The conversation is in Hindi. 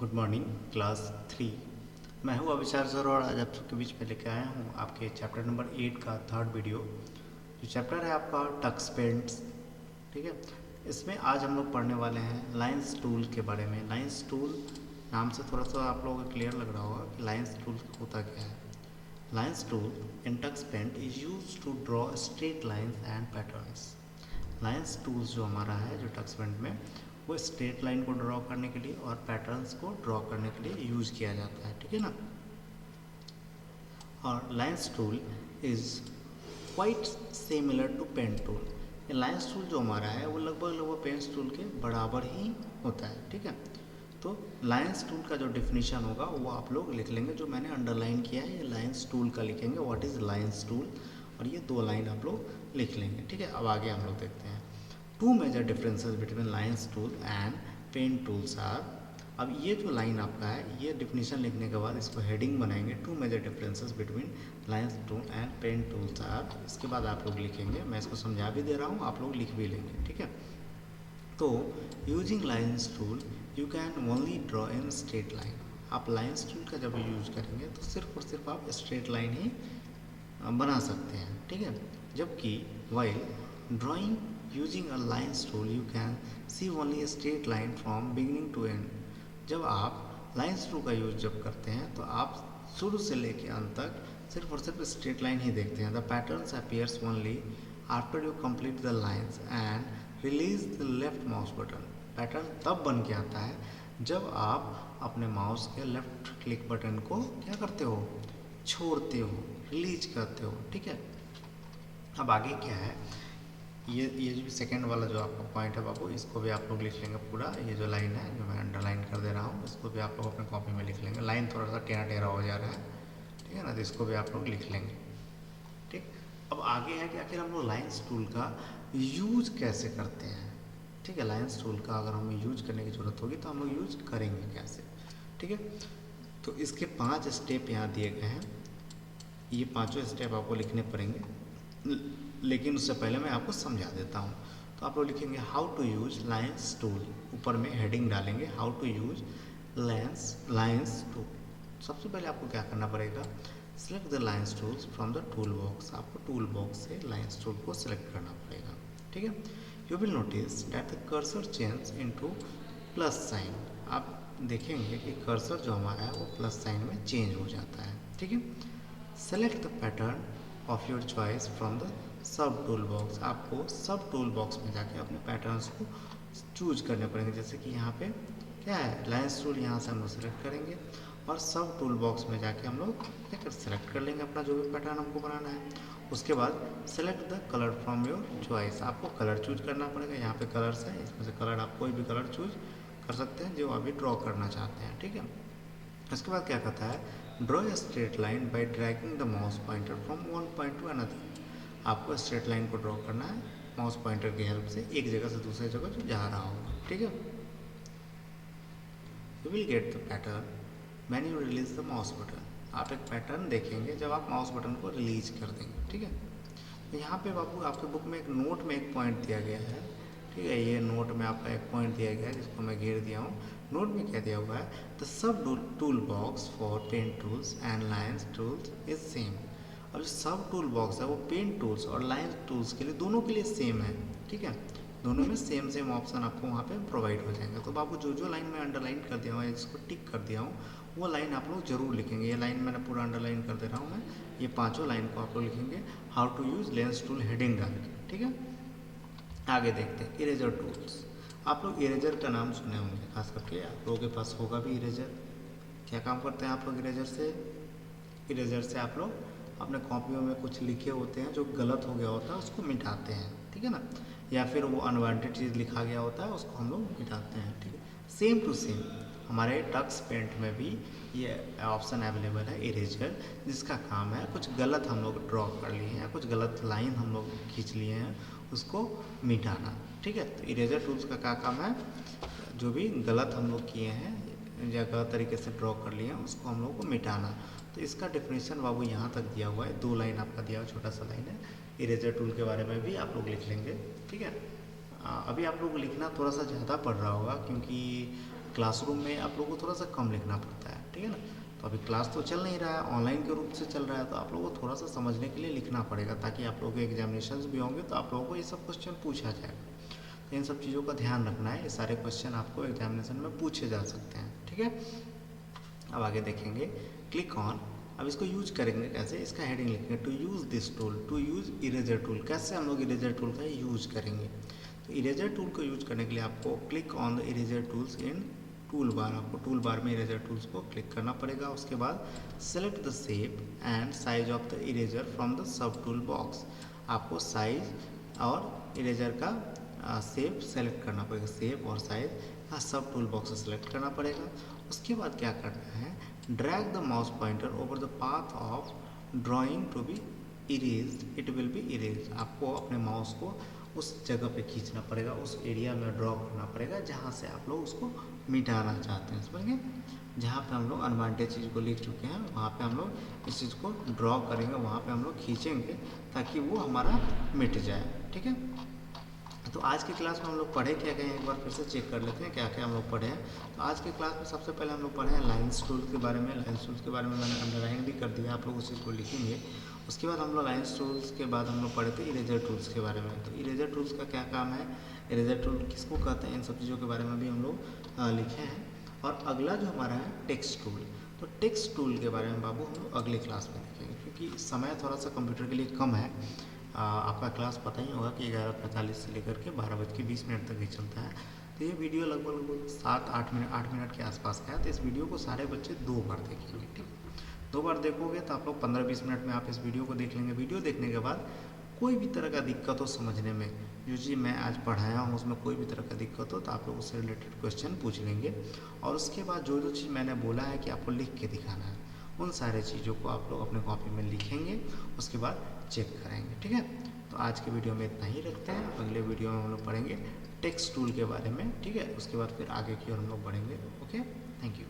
Good morning class 3। मैं हूँ अभिचार सर और आज आप सबके बीच में लेके आया हूँ आपके चैप्टर नंबर 8 का थर्ड वीडियो। जो चैप्टर है आपका टक्स पेंट्स, ठीक है। इसमें आज हम लोग पढ़ने वाले हैं लाइन्स टूल के बारे में। लाइन्स टूल नाम से थोड़ा सा आप लोगों को क्लियर लग रहा होगा कि लाइन्स टूल होता क्या है। Lines tool in Tux Paint is use to draw straight lines and patterns. Lines tools जो हमारा है जो टक्स पेंट में, वो स्ट्रेट लाइन को ड्रॉ करने के लिए और पैटर्न्स को ड्रॉ करने के लिए यूज किया जाता है, ठीक है ना। और lines tool is quite similar to pen tool. ये लाइन्स टूल जो हमारा है वो लगभग पेन टूल के बराबर ही होता है, ठीक है। तो लाइन्स टूल का जो डिफिनीशन होगा वो आप लोग लिख लेंगे, जो मैंने अंडरलाइन किया है ये लाइन्स टूल का लिखेंगे, व्हाट इज़ लाइन्स टूल, और ये 2 लाइन आप लोग लिख लेंगे, ठीक है। अब आगे हम लोग देखते हैं two major differences between lines tool and pen tools are. अब ये जो लाइन आपका है ये डिफिनीशन लिखने के बाद इसको हेडिंग बनाएंगे, two major differences between lines tool and pen tools are. इसके बाद आप लोग लिखेंगे, मैं इसको समझा भी दे रहा हूँ, आप लोग लिख भी लेंगे, ठीक है। तो using lines tool you can only draw in straight line. आप लाइन्स टूल का जब यूज करेंगे तो सिर्फ और सिर्फ आप स्ट्रेट लाइन ही बना सकते हैं, ठीक है। जबकि while drawing using a lines tool you can see only straight line from beginning to end. जब आप लाइन्स टूल का यूज जब करते हैं तो आप शुरू से लेकर अंत तक सिर्फ और सिर्फ स्ट्रेट लाइन ही देखते हैं। The patterns appears only after you complete the lines and release the left mouse button. Pattern तब बन के आता है जब आप अपने माउस के लेफ्ट क्लिक बटन को क्या करते हो, छोड़ते हो, रिलीज करते हो, ठीक है। अब आगे क्या है, ये जो सेकंड वाला जो आपका पॉइंट है बाबू, इसको भी आप लोग लिख लेंगे पूरा। ये जो लाइन है जो मैं अंडरलाइन कर दे रहा हूँ इसको भी आप लोग अपने कॉपी में लिख लेंगे। लाइन थोड़ा सा टेढ़ा टेढ़ा हो जा रहा है, ठीक है ना, तो इसको भी आप लोग लिख लेंगे, ठीक। अब आगे है कि आखिर हम लोग लाइन्स टूल का यूज कैसे करते हैं, ठीक है। लाइन्स टूल का अगर हमें यूज करने की ज़रूरत होगी तो हम लोग यूज करेंगे कैसे, ठीक है। तो इसके 5 स्टेप यहाँ दिए गए हैं, ये पांचों स्टेप आपको लिखने पड़ेंगे, लेकिन उससे पहले मैं आपको समझा देता हूँ। तो आप लोग लिखेंगे how to use lines tool, ऊपर में हेडिंग डालेंगे how to use lines tool. सबसे पहले आपको क्या करना पड़ेगा, select the lines tools from the tool box. आपको टूल बॉक्स से लाइन्स टूल को सिलेक्ट करना पड़ेगा, ठीक है। You will notice that the cursor change into plus sign. आप देखेंगे कि कर्सर जो हमारा है वो प्लस साइन में चेंज हो जाता है, ठीक है। Select the pattern of your choice from the sub tool box. आपको सब टूल बॉक्स में जाके अपने पैटर्न्स को चूज करने पड़ेंगे। जैसे कि यहाँ पे क्या है, लाइन्स टूल, यहाँ से हम लोग सेलेक्ट करेंगे और सब टूल बॉक्स में जाके हम लोग क्या कर सेलेक्ट कर लेंगे अपना जो भी पैटर्न हमको बनाना है। उसके बाद select the colour from your choice. आपको कलर चूज करना पड़ेगा। यहाँ पे कलर्स है, इसमें से कलर आप कोई भी कलर चूज कर सकते हैं जो अभी ड्रॉ करना चाहते हैं, ठीक है। इसके बाद क्या कहता है, draw a straight line by dragging the mouse pointer from one point two another. आपको स्ट्रेट लाइन को ड्रॉ करना है माउस पॉइंटर की हेल्प से एक जगह से दूसरे जगह जो जा रहा होगा, ठीक है। You will get the pattern when you release the mouse button. आप एक पैटर्न देखेंगे जब आप माउस बटन को रिलीज कर देंगे, ठीक है। तो यहाँ पे बाबू आपके बुक में एक नोट में एक पॉइंट दिया गया है, ठीक है। ये नोट में आपका एक पॉइंट दिया गया है जिसको मैं घेर दिया हूँ। नोट में क्या दिया हुआ है, the sub tool box for pen tools and lines tools is same. और जो सब टूल बॉक्स है वो पेन टूल्स और लाइन टूल्स के लिए दोनों के लिए सेम है, ठीक है। दोनों में सेम ऑप्शन आपको वहाँ पे प्रोवाइड हो जाएंगे। तो बाबू जो लाइन मैं अंडरलाइन कर दिया हूँ, जिसको टिक कर दिया हूँ, वो लाइन आप लोग जरूर लिखेंगे। ये लाइन मैंने पूरा अंडरलाइन कर दे रहा हूँ मैं, ये पाँचों लाइन को आप लोग लिखेंगे how to use lens tool heading डाल के, ठीक है। आगे देखते हैं इरेजर टूल्स। आप लोग इरेजर का नाम सुने होंगे, खास करके आप लोगों के पास होगा भी इरेजर। क्या काम करते हैं आप लोग इरेजर से, इरेजर से आप लोग अपने कॉपियों में कुछ लिखे होते हैं जो गलत हो गया होता है उसको मिटाते हैं, ठीक है ना। या फिर वो अनवांटेड चीज़ लिखा गया होता है उसको हम लोग मिटाते हैं, ठीक है। सेम टू सेम हमारे टक्स पेंट में भी ये ऑप्शन अवेलेबल है इरेजर, जिसका काम है कुछ गलत हम लोग ड्रॉ कर लिए हैं, कुछ गलत लाइन हम लोग खींच लिए हैं, उसको मिटाना, ठीक है। तो इरेजर टूल्स का क्या काम है, जो भी गलत हम लोग किए हैं या गलत तरीके से ड्रॉ कर लिए हैं उसको हम लोग को मिटाना। तो इसका डेफिनेशन बाबू यहाँ तक दिया हुआ है, 2 लाइन आपका दिया हुआ, छोटा सा लाइन है। इरेजर टूल के बारे में भी आप लोग लिख लेंगे, ठीक है। अभी आप लोग लिखना थोड़ा सा ज़्यादा पड़ रहा होगा क्योंकि क्लासरूम में आप लोगों को थोड़ा सा कम लिखना पड़ता है, ठीक है ना। तो अभी क्लास तो चल नहीं रहा है, ऑनलाइन के रूप से चल रहा है, तो आप लोगों को थोड़ा सा समझने के लिए लिखना पड़ेगा, ताकि आप लोगों के एग्जामिनेशन भी होंगे तो आप लोगों को ये सब क्वेश्चन पूछा जाएगा। तो इन सब चीज़ों का ध्यान रखना है, ये सारे क्वेश्चन आपको एग्जामिनेशन में पूछे जा सकते हैं, ठीक है। अब आगे देखेंगे क्लिक ऑन। अब इसको यूज करेंगे कैसे, इसका हेडिंग लिखेंगे to use this tool, to use eraser tool. कैसे हम लोग इरेजर टूल का यूज करेंगे, तो इरेजर टूल को यूज करने के लिए आपको click on the eraser tools in tool bar, आपको टूल बार में इरेजर टूल्स को क्लिक करना पड़ेगा। उसके बाद select the shape and size of the eraser from the sub tool box. आपको साइज और इरेजर का शेप सेलेक्ट करना पड़ेगा, शेप और साइज का सब टूल बॉक्स से सेलेक्ट करना पड़ेगा। उसके बाद क्या करना है, drag the mouse pointer over the path of drawing to be erased, it will be erased. आपको अपने माउस को उस जगह पे खींचना पड़ेगा, उस एरिया में ड्रॉ करना पड़ेगा जहाँ से आप लोग उसको मिटाना चाहते हैं, समझ गए। जहाँ पे हम लोग अनवांटेड चीज़ को लिख चुके हैं वहाँ पे हम लोग इस चीज़ को ड्रॉ करेंगे, वहाँ पे हम लोग खींचेंगे ताकि वो हमारा मिट जाए, ठीक है। तो आज की क्लास में हम लोग पढ़े क्या गए, एक बार फिर से चेक कर लेते हैं क्या क्या हम लोग पढ़े हैं। तो आज की क्लास में सबसे पहले हम लोग पढ़े हैं लाइन्स टूल के बारे में। लाइन्स टूल्स के बारे में मैंने अंडरलाइन भी कर दिया, आप लोग उस चीज़ को लिखेंगे। उसके बाद हम लोग लाइन्स टूल्स के बाद हम लोग पढ़े थे इरेजर टूल्स के बारे में। तो इरेजर टूल्स का क्या काम है, इरेजर टूल किसको कहते हैं, इन सब चीज़ों के बारे में भी हम लोग लिखे हैं। और अगला जो हमारा है टेक्स्ट टूल, तो टेक्स्ट टूल के बारे में बाबू हम लोग अगले क्लास में देखेंगे, क्योंकि समय थोड़ा सा कंप्यूटर के लिए कम है। आपका क्लास पता ही होगा कि 11:45 से लेकर के 12:20 तक ही चलता है। तो ये वीडियो लगभग 8 मिनट के आसपास का है। तो इस वीडियो को सारे बच्चे 2 बार देखेंगे, ठीक। 2 बार देखोगे तो आप लोग 15-20 मिनट में आप इस वीडियो को देख लेंगे। वीडियो देखने के बाद कोई भी तरह का दिक्कत हो समझने में, जो चीज़ मैं आज पढ़ाया हूँ उसमें कोई भी तरह का दिक्कत हो तो आप लोग उससे रिलेटेड क्वेश्चन पूछ लेंगे। और उसके बाद जो जो चीज़ मैंने बोला है कि आपको लिख के दिखाना है, उन सारे चीज़ों को आप लोग अपने कॉपी में लिखेंगे, उसके बाद चेक करेंगे, ठीक है। तो आज के वीडियो में इतना ही रखते हैं। अगले वीडियो में हम लोग पढ़ेंगे टेक्स्ट टूल के बारे में, ठीक है। उसके बाद फिर आगे की ओर हम लोग बढ़ेंगे। Okay, thank you.